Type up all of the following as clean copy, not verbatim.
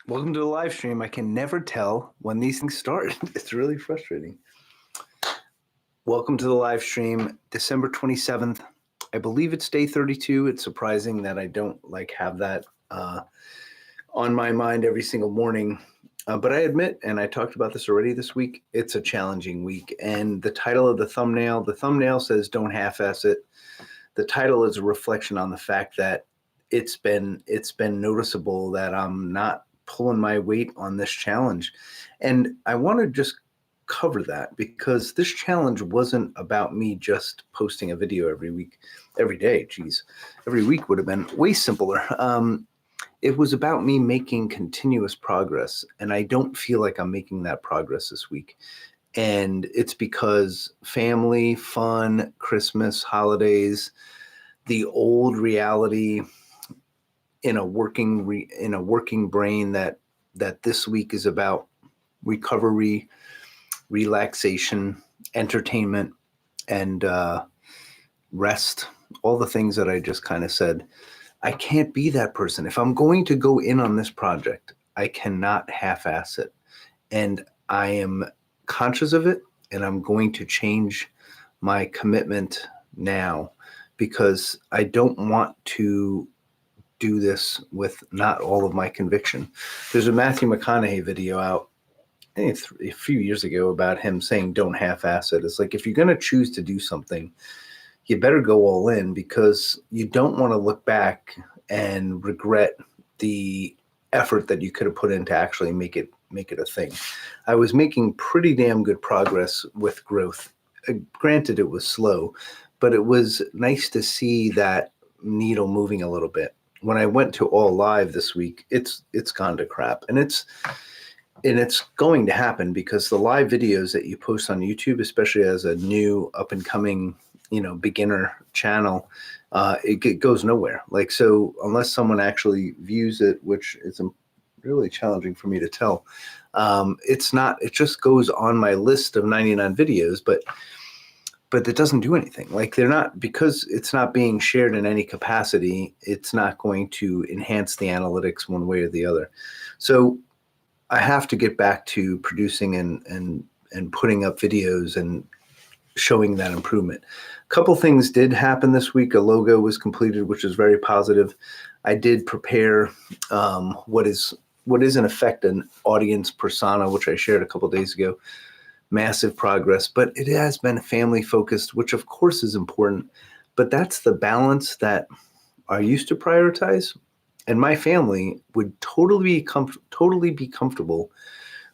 Welcome to the live stream. I can never tell when these things start. It's really frustrating. Welcome to the live stream, December 27th. I believe it's day 32. It's surprising that I don't have that on my mind every single morning. But I admit, and I talked about this already this week, it's a challenging week. And the title of the thumbnail says don't half-ass it. The title is a reflection on the fact that it's been noticeable that I'm not pulling my weight on this challenge. And I want to just cover that because this challenge wasn't about me just posting a video every day. Geez, every week would have been way simpler. It was about me making continuous progress, and I don't feel like I'm making that progress this week. And it's because family, fun, Christmas, holidays, the old reality in a working brain that this week is about recovery, relaxation, entertainment, and rest. All the things that I just kind of said. I can't be that person. If I'm going to go in on this project, I cannot half-ass it. And I am conscious of it, and I'm going to change my commitment now because I don't want to do this with not all of my conviction. There's a Matthew McConaughey video out, I think it's a few years ago, about him saying don't half-ass it. It's like if you're going to choose to do something, you better go all in because you don't want to look back and regret the effort that you could have put in to actually make it a thing. I was making pretty damn good progress with growth. Granted, it was slow, but it was nice to see that needle moving a little bit. When I went to all live this week, it's gone to crap, and it's going to happen because the live videos that you post on YouTube, especially as a new up and coming beginner channel, it goes nowhere. So unless someone actually views it, which is really challenging for me to tell, it just goes on my list of 99 videos, but it doesn't do anything. Because it's not being shared in any capacity, it's not going to enhance the analytics one way or the other. So I have to get back to producing and putting up videos and showing that improvement. A couple things did happen this week. A logo was completed, which is very positive. I did prepare what is in effect an audience persona, which I shared a couple days ago. Massive progress, but it has been family focused, which of course is important, but that's the balance that I used to prioritize. And my family would totally be comfortable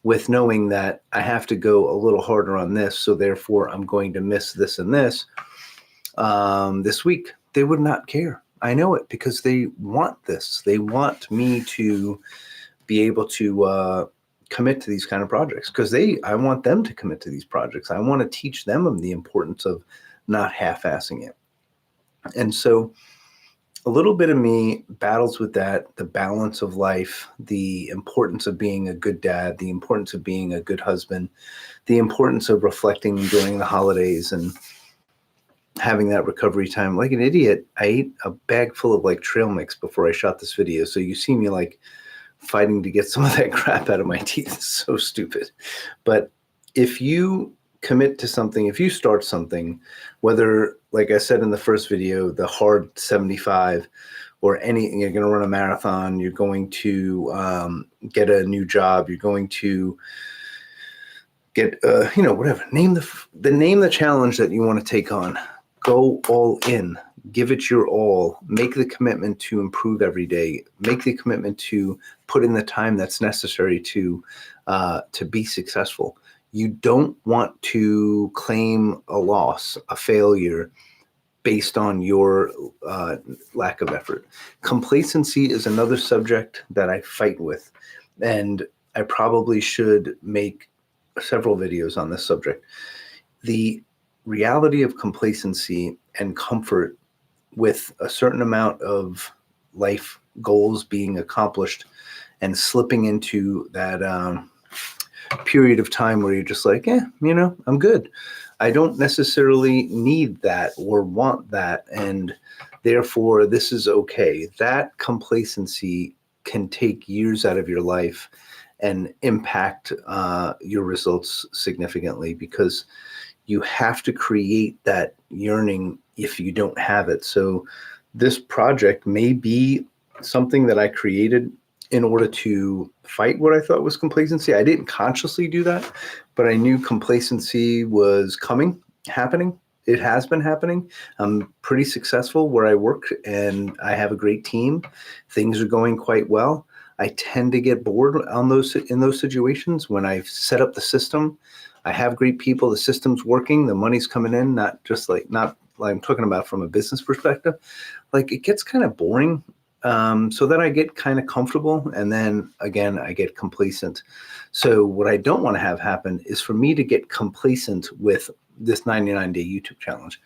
with knowing that I have to go a little harder on this, so therefore I'm going to miss this and this week. They would not care. I know it because they want this. They want me to be able to commit to these kind of projects because I want them to commit to these projects. I want to teach them of the importance of not half-assing it. And so a little bit of me battles with that, the balance of life, the importance of being a good dad, the importance of being a good husband, the importance of reflecting during the holidays and having that recovery time. Like an idiot, I ate a bag full of trail mix before I shot this video. So you see me fighting to get some of that crap out of my teeth. It's so stupid. But if you commit to something, if you start something, whether, like I said in the first video, the hard 75 or anything, you're going to run a marathon, you're going to get a new job, you're going to get, whatever, name the challenge that you want to take on. Go all in. Give it your all. Make the commitment to improve every day. Make the commitment to put in the time that's necessary to be successful. You don't want to claim a loss, a failure, based on your lack of effort. Complacency is another subject that I fight with, and I probably should make several videos on this subject. The reality of complacency and comfort with a certain amount of life goals being accomplished and slipping into that period of time where you're just like, I'm good. I don't necessarily need that or want that, and therefore this is okay. That complacency can take years out of your life and impact your results significantly, because you have to create that yearning if you don't have it. So this project may be something that I created in order to fight what I thought was complacency. I didn't consciously do that, but I knew complacency was happening. It has been happening. I'm pretty successful where I work, and I have a great team. Things are going quite well. I tend to get bored in those situations when I've set up the system. I have great people. The system's working. The money's coming in. Not like I'm talking about from a business perspective. Like, it gets kind of boring. So then I get kind of comfortable, and then again I get complacent. So what I don't want to have happen is for me to get complacent with this 99-day YouTube challenge.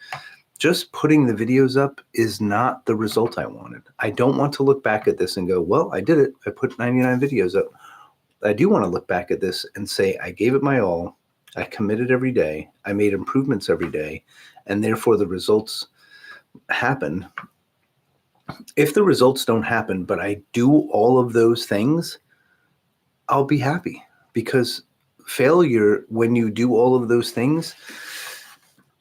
Just putting the videos up is not the result I wanted. I don't want to look back at this and go, well, I did it. I put 99 videos up. I do want to look back at this and say, I gave it my all. I committed every day. I made improvements every day. And therefore the results happen. If the results don't happen, but I do all of those things, I'll be happy, because failure, when you do all of those things,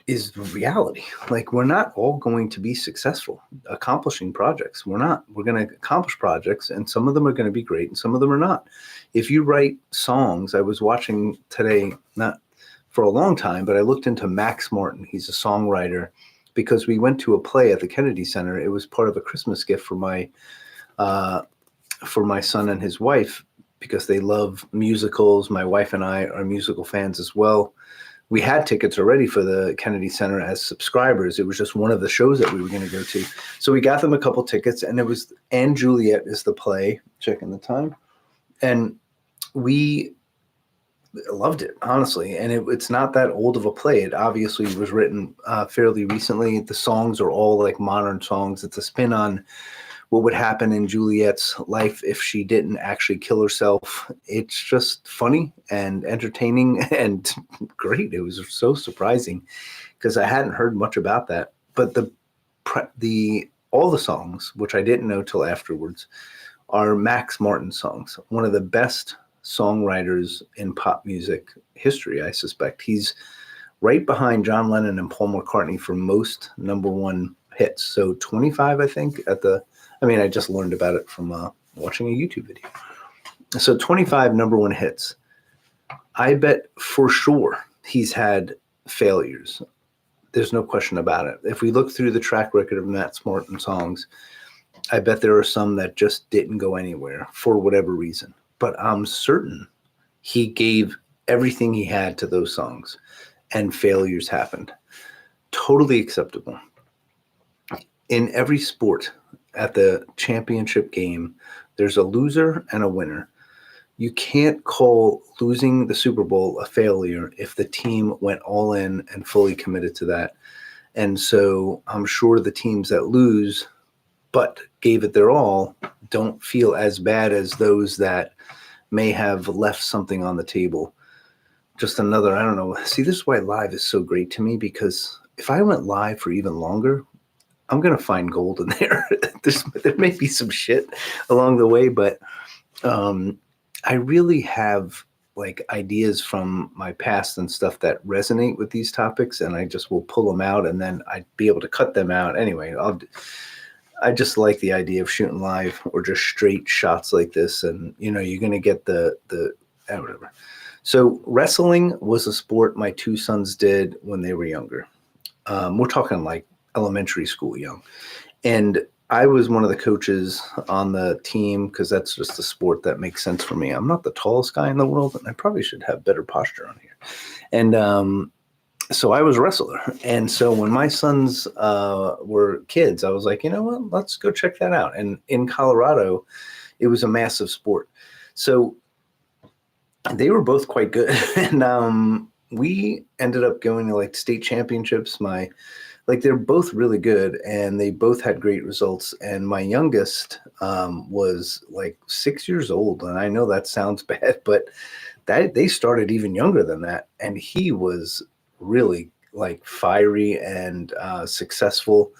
is reality. Like, we're not all going to be successful accomplishing projects. We're not. We're going to accomplish projects, and some of them are going to be great and some of them are not. If you write songs, I was watching today, not for a long time, but I looked into Max Martin. He's a songwriter, because we went to a play at the Kennedy Center. It was part of a Christmas gift for my son and his wife, because they love musicals. My wife and I are musical fans as well. We had tickets already for the Kennedy Center as subscribers. It was just one of the shows that we were going to go to. So we got them a couple tickets, and it was & Juliet is the play, checking the time. And we loved it, honestly. And it's not that old of a play. It obviously was written fairly recently. The songs are all like modern songs. It's a spin on what would happen in Juliet's life if she didn't actually kill herself. It's just funny and entertaining and great. It was so surprising, because I hadn't heard much about that. But all the songs, which I didn't know till afterwards, are Max Martin songs. One of the best songwriters in pop music history, I suspect. He's right behind John Lennon and Paul McCartney for most #1 hits. So 25, I think, I just learned about it from watching a YouTube video. So 25 #1 hits. I bet for sure he's had failures. There's no question about it. If we look through the track record of Max Martin songs, I bet there are some that just didn't go anywhere for whatever reason. But I'm certain he gave everything he had to those songs, and failures happened. Totally acceptable. In every sport, at the championship game, there's a loser and a winner. You can't call losing the Super Bowl a failure if the team went all in and fully committed to that. And so I'm sure the teams that lose but gave it their all don't feel as bad as those that may have left something on the table. Just another, I don't know. See, this is why live is so great to me, because if I went live for even longer, I'm going to find gold in there. There may be some shit along the way, but I really have like ideas from my past and stuff that resonate with these topics, and I just will pull them out, and then I'd be able to cut them out. Anyway, I just like the idea of shooting live or just straight shots like this, and you're going to get the whatever. So wrestling was a sport my two sons did when they were younger. We're talking like elementary school young. And I was one of the coaches on the team, because that's just a sport that makes sense for me. I'm not the tallest guy in the world, and I probably should have better posture on here. And so I was a wrestler. And so when my sons were kids, I was like, you know what, let's go check that out. And in Colorado, it was a massive sport. So they were both quite good. And we ended up going to like state championships. They're both really good, and they both had great results. And my youngest was like 6 years old. And I know that sounds bad, but they started even younger than that. And he was really like fiery and successful.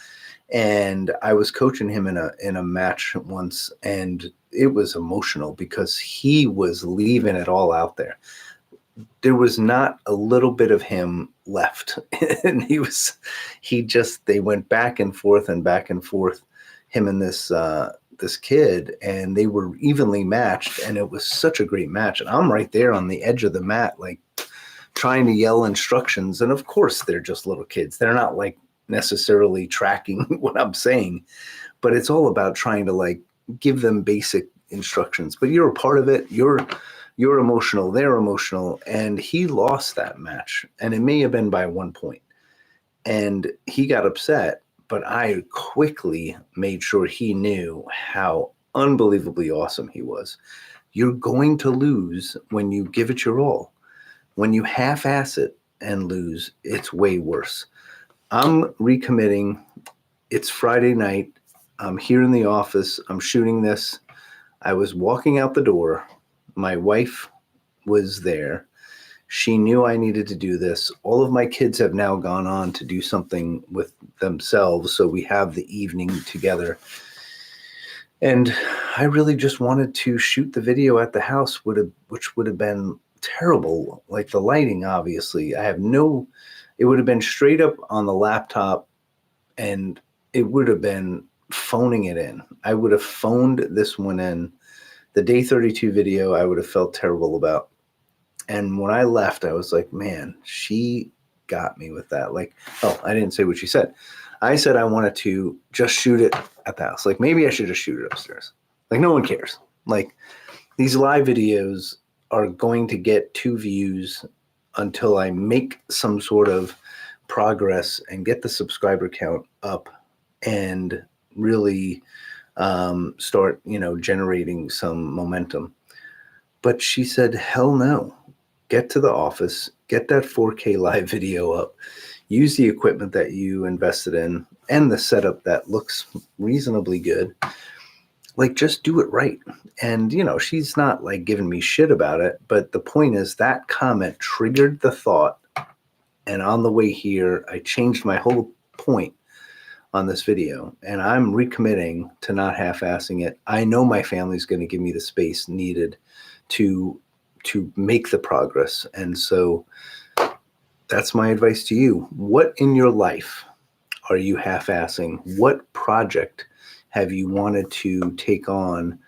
And I was coaching him in a match once, and it was emotional because he was leaving it all out there. There was not a little bit of him left. And they went back and forth and back and forth, him and this kid, and they were evenly matched, and it was such a great match. And I'm right there on the edge of the mat, like trying to yell instructions. And of course they're just little kids. They're not like necessarily tracking what I'm saying, but it's all about trying to like give them basic instructions. But you're a part of it. You're emotional, they're emotional, and he lost that match, and it may have been by 1 point. And he got upset, but I quickly made sure he knew how unbelievably awesome he was. You're going to lose when you give it your all. When you half-ass it and lose, it's way worse. I'm recommitting. It's Friday night. I'm here in the office. I'm shooting this. I was walking out the door. My wife was there. She knew I needed to do this. All of my kids have now gone on to do something with themselves, so we have the evening together. And I really just wanted to shoot the video at the house, which would have been terrible. Like the lighting, obviously. It would have been straight up on the laptop, and it would have been phoning it in. I would have phoned this one in. The day 32 video, I would have felt terrible about. And when I left, I was like, man, she got me with that. Like, oh, I didn't say what she said. I said I wanted to just shoot it at the house. Like, maybe I should just shoot it upstairs. Like, no one cares. Like, these live videos are going to get 2 views until I make some sort of progress and get the subscriber count up and really start, generating some momentum. But she said, hell no. Get to the office, get that 4K live video up, use the equipment that you invested in and the setup that looks reasonably good. Like, just do it right. And, she's not like giving me shit about it. But the point is that comment triggered the thought. And on the way here, I changed my whole point on this video, and I'm recommitting to not half-assing it. I know my family's going to give me the space needed to make the progress. And so that's my advice to you. What in your life are you half-assing? What project have you wanted to take on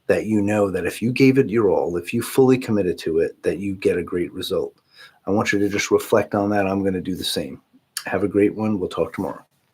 that you know that if you gave it your all, if you fully committed to it, that you get a great result? I want you to just reflect on that. I'm going to do the same. Have a great one. We'll talk tomorrow.